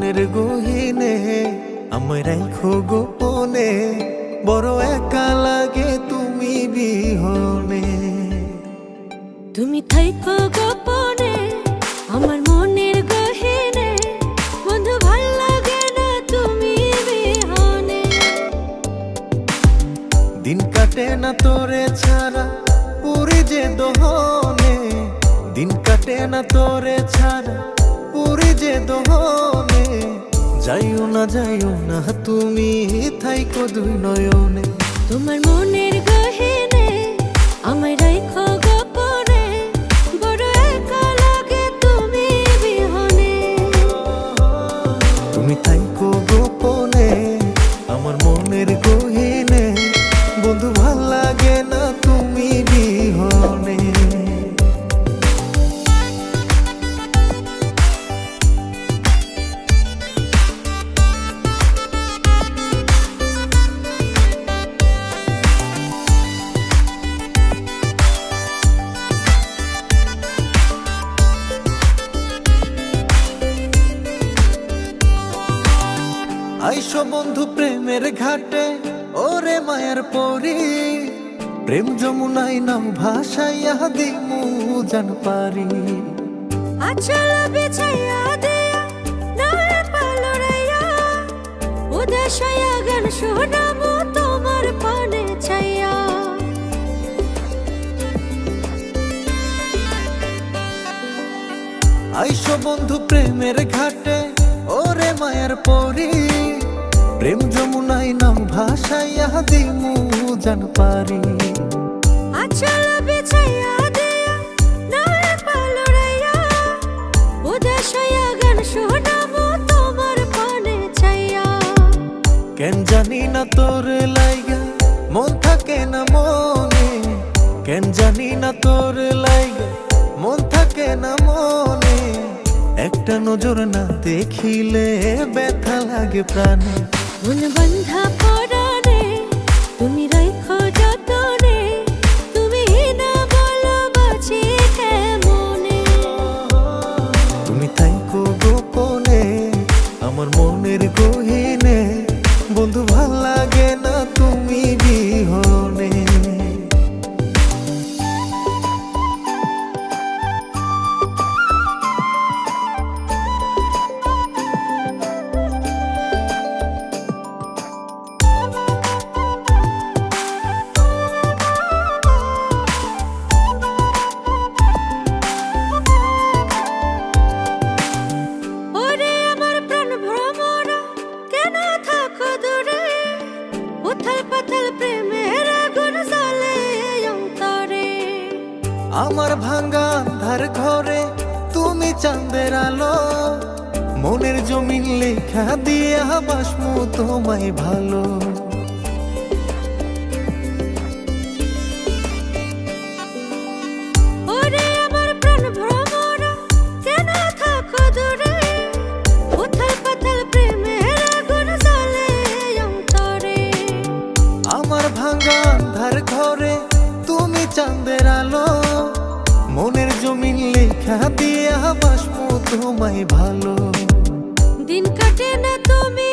মনের গহীনে আমায় রাখো গোপনে, বড় একা লাগে তুমি বিহনে। তুমি থাইকো গোপনে আমার মনের গহীনে, বন্ধু ভাল লাগে না তুমি বিহনে। দিন কাটে না তোরে ছাড়া পুরি যে দোহনে, দিন কাটে না তোরে ছাড়া পুরি যে দোহনে। যাইও না তুমি থাইকো দুই নয়নে। তোমার মনের গহীনে আমায় রাখো গোপনে, বড় একা লাগে তুমি বিহনে। তুমি থাইকো গোপনে আমার মনের গহীনে, বন্ধু ভাল লাগে না তুমি বিহনে। আইসো বন্ধু প্রেমের ঘাটে ওরে মায়ার পরি, প্রেম যমুনাই নাম ভাসাইয়া দিমু জান পারি। আচল বিছাইয়া দিয়া নয় পালড়াইয়া, উদাসায়া গান শোনাবো তোমার পানে ছাইয়া। আইসো বন্ধু প্রেমের ঘাটে ওরে মায়ার পরি, প্রেম যমুনাই নাম ভাসাইয়া দিমু জান পারি। আচল বিছাইয়া দিয়া নয় পালড়াইয়া, উদাসায়া গান শোনাবো তোমার পানে ছাইয়া। কেন জানি না তোর লাইগা মন থাকে না মনে, কেন জানি না তোর লাইগা মন থাকে না মনে। একটা নজর না দেখিলে ব্যথা লাগে প্রাণে। মন বন্ধা পরানে তুমি রাখো যতনে, তুমি না বলো বাঁচি কেমনে। তুমি থাইকো গোপনে আমার মনের গহীনে, বন্ধু ভাল লাগে না তুমি বিহনে। ওরে আমার প্রাণ ভ্রমরা কেন থাকো দূরে, উথাল পাথাল প্রেমের আগুন জ্বলে অন্তরে। আমার ভাঙ্গা আন্ধার ঘরে তুমি চাঁদের আলো, মনের জমিন লেখা দিয়া বাসমু তোমায় ভালো। ওরে আমার প্রাণ ভ্রমরা কেন থাকো দূরে, উথাল পাথাল প্রেমের আগুন জ্বলে অন্তরে। আমার ভাঙ্গা আন্ধার ঘরে তুমি চাঁদের আলো, মনের জমিন লেখা দিয়া বাসমু তোমায় ভালো। দিন কাটে না তুমি